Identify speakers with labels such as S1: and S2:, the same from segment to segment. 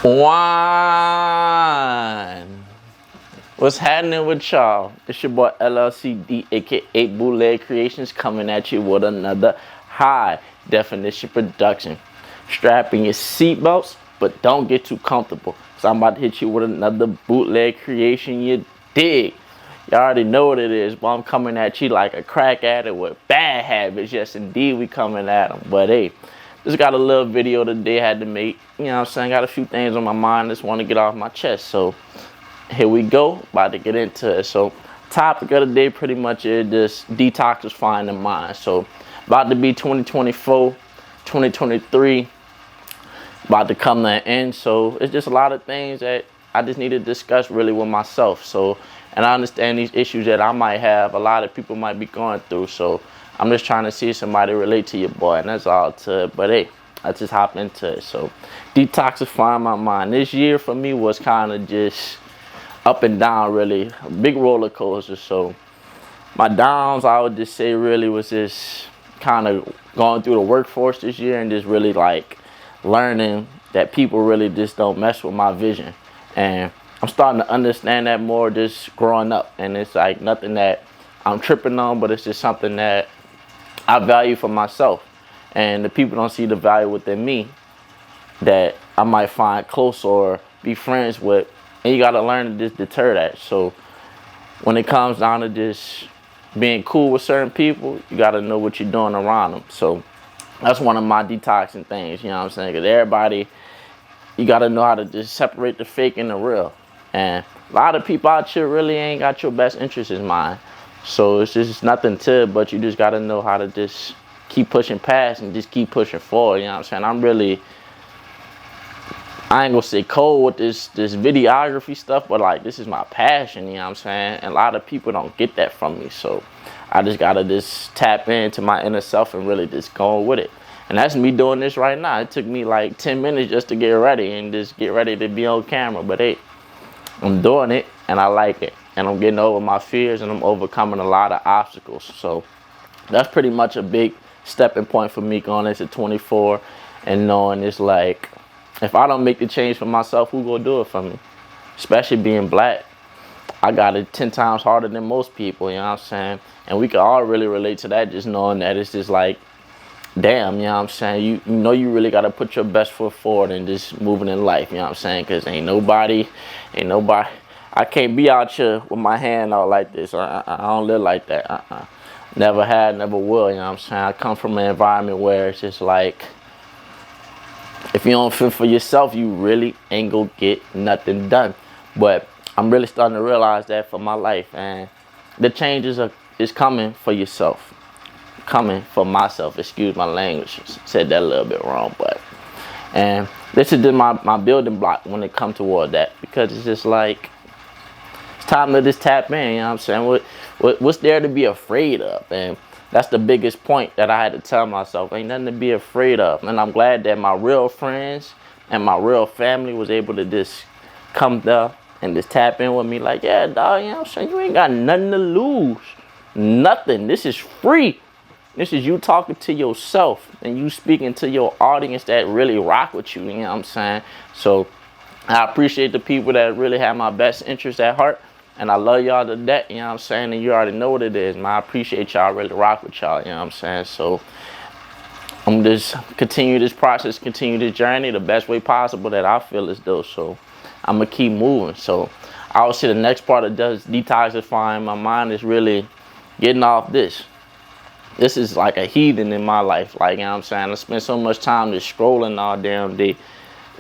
S1: One. What's happening with y'all? It's your boy LLCD, aka Bootleg Creations, coming at you with another high definition production. Strap in your seatbelts, but don't get too comfortable. So I'm about to hit you with another bootleg creation, you dig? You already know what it is, but I'm coming at you like a crack addict with bad habits. Yes, indeed, we coming at them. But hey, just got a little video today I had to make. You know what I'm saying? Got a few things on my mind. Just want to get off my chest. So here we go. About to get into it. So topic of the day pretty much is this detoxifying the mind. So about to be 2024, 2023. About to come to an end. So it's just a lot of things that I just need to discuss really with myself. So, and I understand these issues that I might have, a lot of people might be going through. So I'm just trying to see if somebody relate to your boy, and that's all to it. But hey, I just hop into it. So detoxifying my mind. This year for me was kind of just up and down, really. A big roller coaster. So my downs, I would just say, really was just kind of going through the workforce this year and just really like learning that people really just don't mess with my vision. And I'm starting to understand that more just growing up. And it's like nothing that I'm tripping on, but it's just something that I value for myself. And the people don't see the value within me that I might find close or be friends with. And you got to learn to just deter that. So when it comes down to just being cool with certain people, you got to know what you're doing around them. So that's one of my detoxing things, you know what I'm saying? Because everybody, you got to know how to just separate the fake and the real. And a lot of people out here really ain't got your best interests in mind. So it's just nothing to it, but you just got to know how to just keep pushing past and just keep pushing forward, you know what I'm saying? I ain't gonna say cold with this videography stuff, but like this is my passion, you know what I'm saying? And a lot of people don't get that from me. So I just gotta just tap into my inner self and really just go with it. And that's me doing this right now. It took me like 10 minutes just to get ready and just get ready to be on camera. But hey, I'm doing it and I like it. And I'm getting over my fears and I'm overcoming a lot of obstacles. So that's pretty much a big stepping point for me going into 24 and knowing it's like, if I don't make the change for myself, who gonna do it for me? Especially being black. I got it 10 times harder than most people, you know what I'm saying? And we can all really relate to that, just knowing that it's just like, damn, you know what I'm saying? You know you really got to put your best foot forward and just moving in life, you know what I'm saying? Because ain't nobody, I can't be out here with my hand out like this. I don't live like that. Never had, never will, you know what I'm saying? I come from an environment where it's just like, if you don't feel for yourself, you really ain't gonna get nothing done. But I'm really starting to realize that for my life, and the changes is coming for yourself. Coming for myself, excuse my language, said that a little bit wrong, but and this is just my building block when it comes toward that, because it's just like it's time to just tap in, you know what I'm saying? What's there to be afraid of? And that's the biggest point that I had to tell myself. Ain't nothing to be afraid of. And I'm glad that my real friends and my real family was able to just come there and just tap in with me like, yeah, dog, you know what I'm saying? You ain't got nothing to lose. Nothing. This is free. This is you talking to yourself and you speaking to your audience that really rock with you, you know what I'm saying? So I appreciate the people that really have my best interest at heart. And I love y'all to death, you know what I'm saying? And you already know what it is, man. I appreciate y'all, really rock with y'all, you know what I'm saying? So I'm just continue this process, continue this journey the best way possible that I feel as though. So I'm going to keep moving. So I would say the next part of detoxifying my mind is really getting off this. This is like a heathen in my life, like, you know what I'm saying? I spend so much time just scrolling all damn day,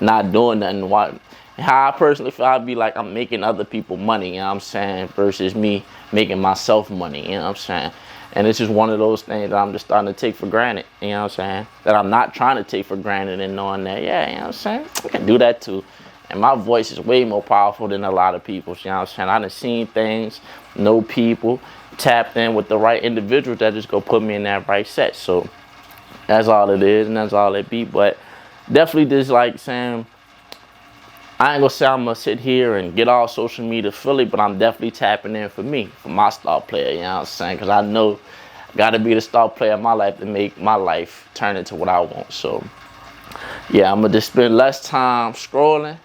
S1: not doing nothing. How I personally feel, I'd be like I'm making other people money, you know what I'm saying, versus me making myself money, you know what I'm saying? And this is one of those things that I'm just starting to take for granted, you know what I'm saying? That I'm not trying to take for granted and knowing that, yeah, you know what I'm saying? I can do that too. And my voice is way more powerful than a lot of people's, you know what I'm saying? I done seen things, know people, tapped in with the right individuals that just go put me in that right set. So that's all it is and that's all it be. But definitely just like saying, I ain't gonna say I'm gonna sit here and get all social media fully, but I'm definitely tapping in for me, for my star player, you know what I'm saying? Because I know I gotta be the star player of my life to make my life turn into what I want. So yeah, I'm gonna just spend less time scrolling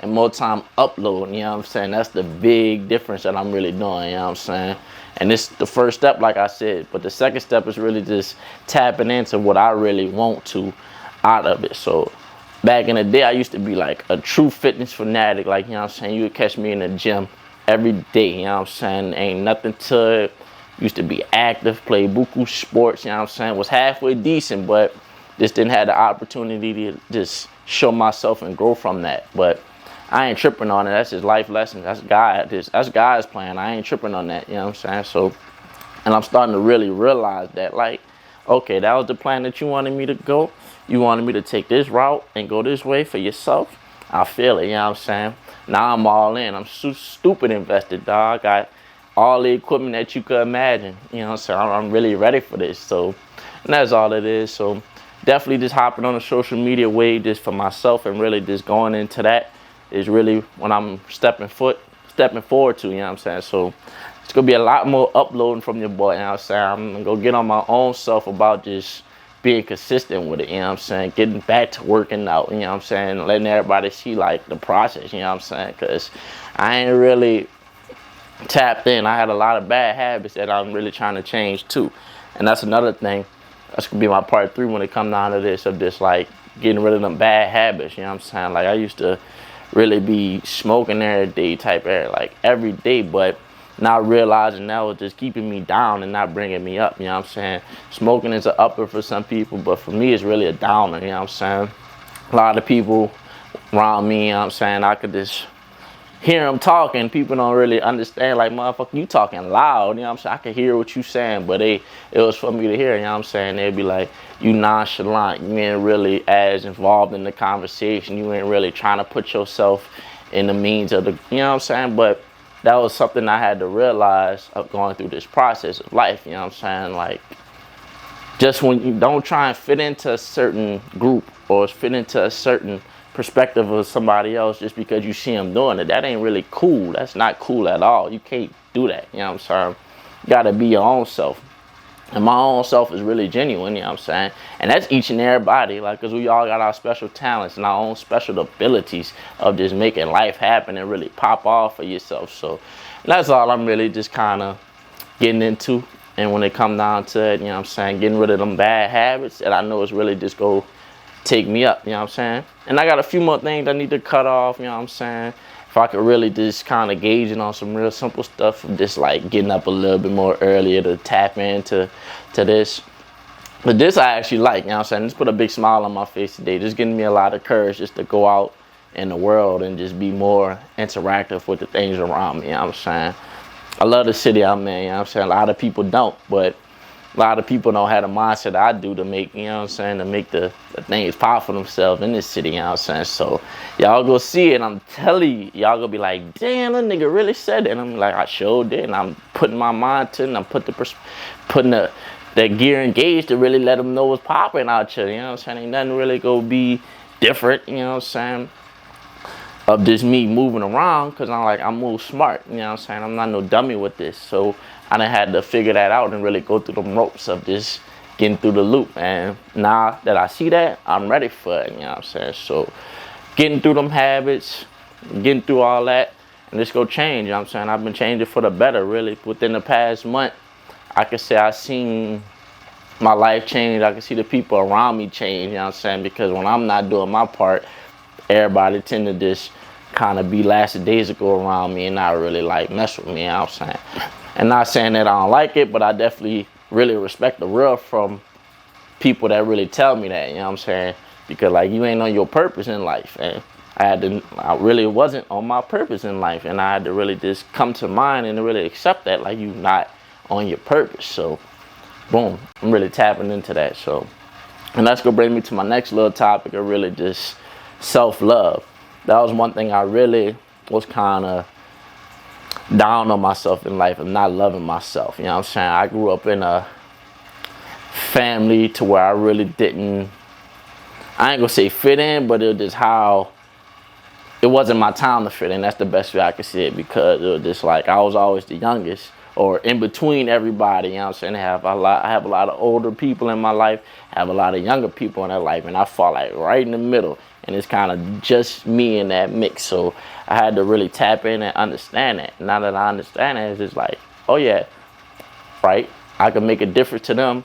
S1: and more time uploading, you know what I'm saying? That's the big difference that I'm really doing, you know what I'm saying? And this the first step, like I said, but the second step is really just tapping into what I really want to out of it. So back in the day, I used to be like a true fitness fanatic, like, you know what I'm saying? You would catch me in the gym every day, you know what I'm saying? Ain't nothing to it. Used to be active, played buku sports, you know what I'm saying? Was halfway decent, but just didn't have the opportunity to just show myself and grow from that. But I ain't tripping on it. That's just life lessons. That's God. That's God's plan. I ain't tripping on that. You know what I'm saying? So, and I'm starting to really realize that, like, okay, that was the plan that you wanted me to go. You wanted me to take this route and go this way for yourself. I feel it. You know what I'm saying? Now I'm all in. I'm stupid invested, dog. Got all the equipment that you could imagine. You know what I'm saying? I'm really ready for this. So, and that's all it is. So, definitely just hopping on the social media wave just for myself and really just going into that is really when I'm stepping forward to, you know what I'm saying? So it's gonna be a lot more uploading from your boy, you know what I'm saying? I'm gonna go get on my own self about just being consistent with it, you know what I'm saying? Getting back to working out, you know what I'm saying? Letting everybody see like the process, you know what I'm saying? Cause I ain't really tapped in. I had a lot of bad habits that I'm really trying to change too. And that's another thing. That's gonna be my part 3 when it comes down to this, of just like getting rid of them bad habits, you know what I'm saying? Like I used to really be smoking every day type air, like every day, but not realizing that was just keeping me down and not bringing me up, you know what I'm saying? Smoking is an upper for some people, but for me it's really a downer, you know what I'm saying? A lot of people around me, you know what I'm saying, I could just hear them talking. People don't really understand, like, motherfucker, you talking loud, you know what I'm saying? I could hear what you saying, but it was for me to hear, you know what I'm saying? They'd be like, you nonchalant, you ain't really as involved in the conversation, you ain't really trying to put yourself in the means of the, you know what I'm saying? But that was something I had to realize of going through this process of life, you know what I'm saying? Like, just when you don't try and fit into a certain group or fit into a certain perspective of somebody else just because you see them doing it, that ain't really cool. That's not cool at all. You can't do that, you know what I'm saying? You gotta be your own self. And my own self is really genuine, you know what I'm saying? And that's each and everybody, like, because we all got our special talents and our own special abilities of just making life happen and really pop off for yourself. So that's all I'm really just kind of getting into. And when it come down to it, you know what I'm saying, getting rid of them bad habits that I know is really just go take me up, you know what I'm saying? And I got a few more things I need to cut off, you know what I'm saying? If I could really just kind of gauge it on some real simple stuff, just like getting up a little bit more earlier to tap into this. But this I actually like, you know what I'm saying? This put a big smile on my face today. Just giving me a lot of courage just to go out in the world and just be more interactive with the things around me, you know what I'm saying? I love the city I'm in, you know what I'm saying? A lot of people don't, but a lot of people don't have the mindset I do to make, you know what I'm saying, to make the things pop for themselves in this city, you know what I'm saying? So y'all go see it, I'm telling you, y'all gonna be like, damn, that nigga really said it. And I'm like, I sure did. And I'm putting my mind to it, and I'm putting the gear engaged to really let them know what's popping out here, you know what I'm saying? Ain't nothing really gonna be different, you know what I'm saying, of just me moving around, because I move smart, you know what I'm saying? I'm not no dummy with this. So I done had to figure that out and really go through the ropes of just getting through the loop. And now that I see that, I'm ready for it, you know what I'm saying? So getting through them habits, getting through all that, and just go change, you know what I'm saying? I've been changing for the better, really. Within the past month, I can say I've seen my life change. I can see the people around me change, you know what I'm saying? Because when I'm not doing my part, everybody tend to just kind of be lackadaisical around me and not really like mess with me, you know what I'm saying? And not saying that I don't like it, but I definitely really respect the real from people that really tell me that, you know what I'm saying? Because like, you ain't on your purpose in life. And I really wasn't on my purpose in life. And I had to really just come to mind and really accept that, like, you not on your purpose. So boom, I'm really tapping into that. So, and that's gonna bring me to my next little topic of really just self-love. That was one thing I really was kind of down on myself in life and not loving myself, you know what I'm saying? I grew up in a family to where I really didn't, I ain't gonna say fit in, but it was just how, it wasn't my time to fit in. That's the best way I could say it, because it was just like I was always the youngest, or in between everybody, you know what I'm saying? I have a lot of older people in my life, I have a lot of younger people in their life, and I fall like right in the middle. And it's kind of just me in that mix. So I had to really tap in and understand that. Now that I understand it, it's just like, oh yeah, right? I can make a difference to them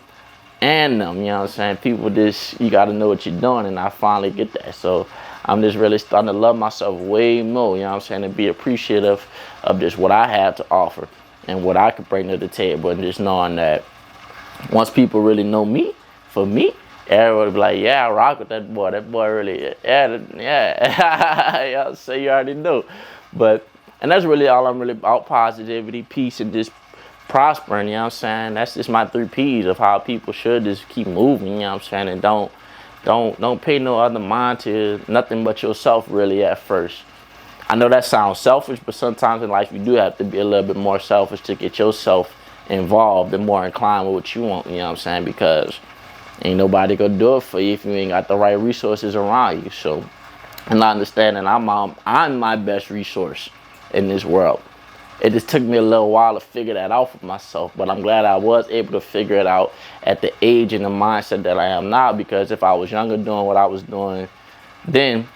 S1: and them, you know what I'm saying? People just, you got to know what you're doing, and I finally get that. So I'm just really starting to love myself way more, you know what I'm saying, and be appreciative of just what I have to offer and what I could bring to the table, and just knowing that once people really know me, for me, everybody be like, yeah, I rock with that boy. That boy really, yeah. So you already know. But, and that's really all I'm really about: positivity, peace, and just prospering, you know what I'm saying? That's just my 3 P's of how people should just keep moving, you know what I'm saying? And don't pay no other mind to nothing but yourself really at first. I know that sounds selfish, but sometimes in life you do have to be a little bit more selfish to get yourself involved and more inclined with what you want, you know what I'm saying? Because ain't nobody gonna do it for you if you ain't got the right resources around you. So, and I understand that I'm my best resource in this world. It just took me a little while to figure that out for myself, but I'm glad I was able to figure it out at the age and the mindset that I am now, because if I was younger doing what I was doing then,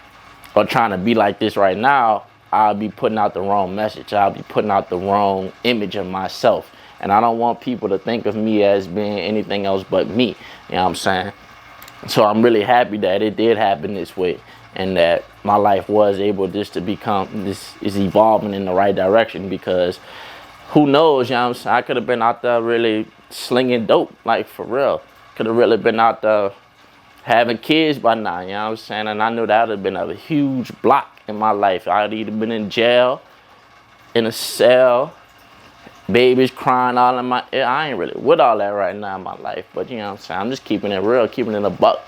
S1: or trying to be like this right now, I'll be putting out the wrong message. I'll be putting out the wrong image of myself. And I don't want people to think of me as being anything else but me. You know what I'm saying? So I'm really happy that it did happen this way, and that my life was able just to become, this is evolving in the right direction, because who knows, you know what I'm saying? I could have been out there really slinging dope, like for real. Could have really been out there having kids by now, you know what I'm saying? And I knew that would have been a huge block in my life. I'd either been in jail, in a cell, babies crying all in my ear. I ain't really with all that right now in my life, but you know what I'm saying? I'm just keeping it real, keeping it a buck.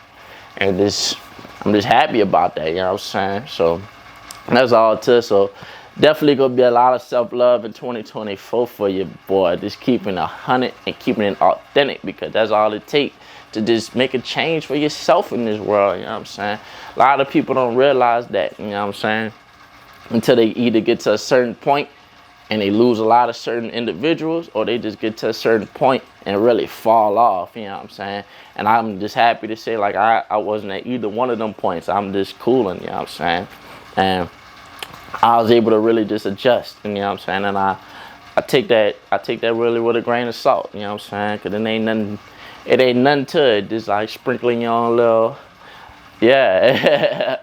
S1: And I'm just happy about that, you know what I'm saying? So that's all it is. So definitely gonna be a lot of self-love in 2024 for you, boy. Just keeping 100 and keeping it authentic, because that's all it takes to just make a change for yourself in this world, you know what I'm saying? A lot of people don't realize that, you know what I'm saying? Until they either get to a certain point and they lose a lot of certain individuals, or they just get to a certain point and really fall off, you know what I'm saying? And I'm just happy to say, like, I wasn't at either one of them points. I'm just cooling, you know what I'm saying? And I was able to really just adjust, you know what I'm saying? And I take that really with a grain of salt, you know what I'm saying? Because it ain't nothing to it. Just like sprinkling your own little, yeah,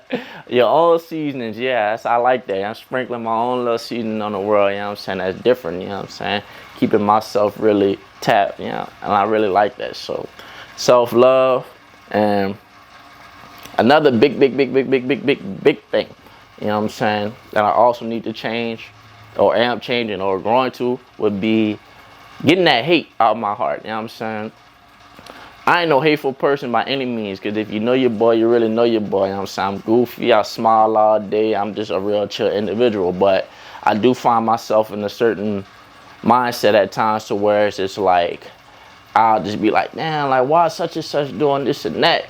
S1: your own seasonings. Yeah, I like that. I'm sprinkling my own little seasoning on the world, you know what I'm saying? That's different, you know what I'm saying? Keeping myself really tapped, you know, and I really like that. So self-love, and another big thing, you know what I'm saying, that I also need to change, or am changing, or growing to, would be getting that hate out of my heart, you know what I'm saying? I ain't no hateful person by any means, because if you know your boy, you really know your boy, you know what I'm saying? I'm goofy, I smile all day, I'm just a real chill individual, but I do find myself in a certain mindset at times to where it's just like, I'll just be like, damn, like, why such and such doing this and that?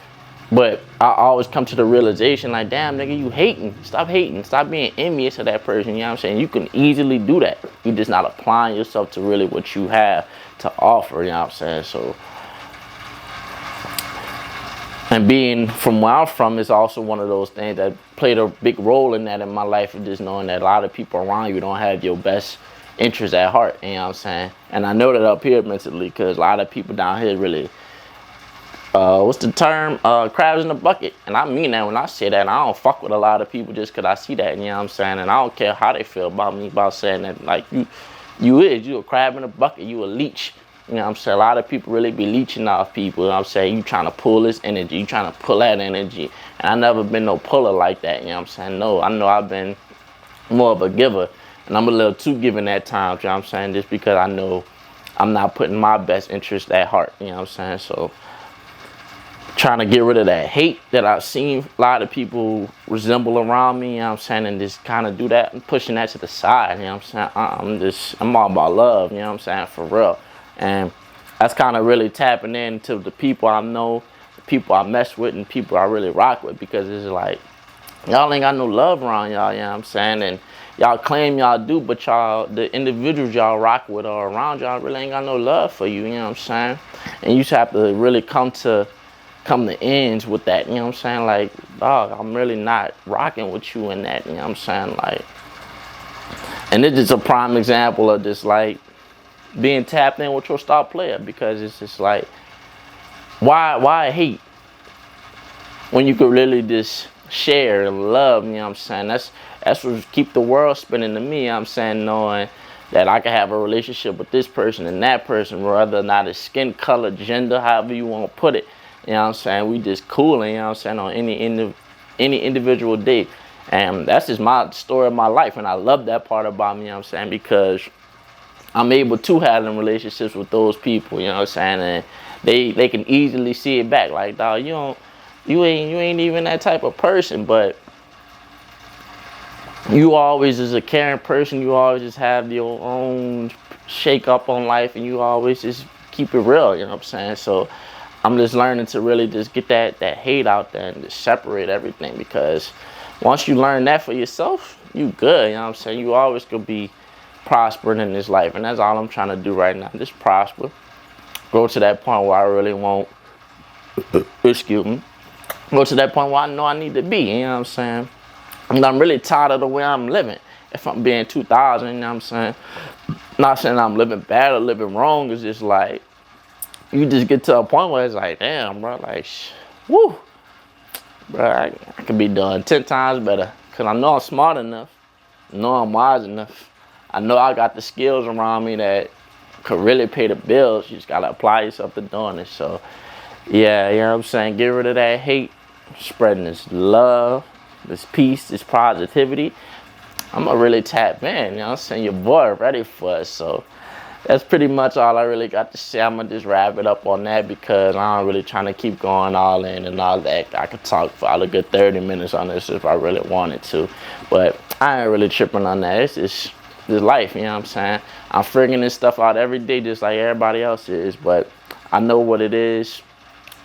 S1: But I always come to the realization, like, damn, nigga, you hating. Stop hating. Stop being envious of that person, you know what I'm saying? You can easily do that. You're just not applying yourself to really what you have to offer, you know what I'm saying? So, and being from where I'm from is also one of those things that played a big role in that in my life, of just knowing that a lot of people around you don't have your best interests at heart, you know what I'm saying? And I know that up here mentally, because a lot of people down here really, what's the term? Crabs in the bucket. And I mean that when I say that. I don't fuck with a lot of people just because I see that, you know what I'm saying? And I don't care how they feel about me, about saying that, like, you a crab in a bucket, you a leech. You know what I'm saying? A lot of people really be leeching off people. You know what I'm saying? You trying to pull this energy. You trying to pull that energy. And I never been no puller like that. You know what I'm saying? No, I know I've been more of a giver. And I'm a little too giving at times. You know what I'm saying? Just because I know I'm not putting my best interest at heart. You know what I'm saying? So trying to get rid of that hate that I've seen a lot of people resemble around me, you know what I'm saying, and just kind of do that and pushing that to the side, you know what I'm saying? I'm all about love, you know what I'm saying, for real. And that's kind of really tapping into the people I know, the people I mess with, and people I really rock with, because it's like, Y'all ain't got no love around y'all, you know what I'm saying? And y'all claim y'all do, but y'all, the individuals y'all rock with or around y'all really ain't got no love for you, you know what I'm saying? And you just have to really come to ends with that, you know what I'm saying? Like, dog, I'm really not rocking with you in that, you know what I'm saying? Like, and this is a prime example of this, like, being tapped in with your star player, because it's just like, why hate when you could really just share and love, you know what I'm saying? That's what keep the world spinning to me, you know what I'm saying, knowing that I can have a relationship with this person and that person, whether or not it's skin color, gender, however you want to put it, you know what I'm saying? We just cooling, you know what I'm saying, on any individual day. And that's just my story of my life, and I love that part about me, you know what I'm saying, because I'm able to have them relationships with those people, you know what I'm saying, and they can easily see it back, like, dog, you ain't even that type of person, but you always is a caring person. You always just have your own shake up on life, and you always just keep it real, you know what I'm saying? So I'm just learning to really just get that hate out there and just separate everything, because once you learn that for yourself, you good, you know what I'm saying? You always could be prospering in this life, and that's all I'm trying to do right now, just prosper, grow to that point where I really won't, excuse me, go to that point where I know I need to be, you know what I'm saying? And I'm really tired of the way I'm living. If I'm being 2,000, you know what I'm saying? Not saying I'm living bad or living wrong. It's just like, you just get to a point where it's like, damn, bro, like, woo. Bro, I could be doing 10 times better. Because I know I'm smart enough. I know I'm wise enough. I know I got the skills around me that could really pay the bills. You just got to apply yourself to doing it. So, yeah, you know what I'm saying? Get rid of that hate. Spreading this love, this peace, this positivity. I'm gonna really tap in, you know what I'm saying? Your boy ready for it. So that's pretty much all I really got to say. I'm gonna just wrap it up on that, because I'm really trying to keep going all in and all that. I could talk for all a good 30 minutes on this if I really wanted to, but I ain't really tripping on that. It's just this life, you know what I'm saying? I'm figuring this stuff out every day just like everybody else is, but I know what it is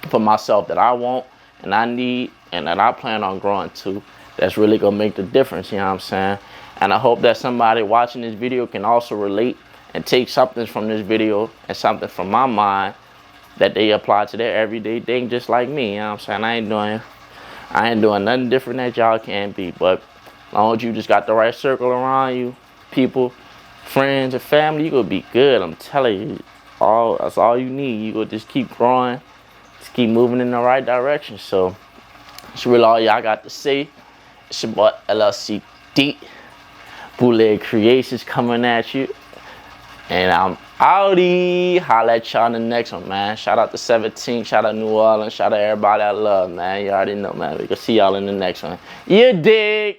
S1: for myself that I want and I need, and that I plan on growing to, that's really gonna make the difference, you know what I'm saying? And I hope that somebody watching this video can also relate and take something from this video and something from my mind that they apply to their everyday thing, just like me, you know what I'm saying? I ain't doing nothing different that y'all can be, but as long as you just got the right circle around you, people, friends, and family, you gonna be good. I'm telling you, that's all you need. You gonna just keep growing, just keep moving in the right direction. So that's really all y'all got to say. It's your boy LLCD, Bootleg Creations coming at you, and I'm outie. Holla at y'all in the next one, man. Shout out to 17, shout out New Orleans, shout out everybody I love, man. You already know, man. We can see y'all in the next one. You dig?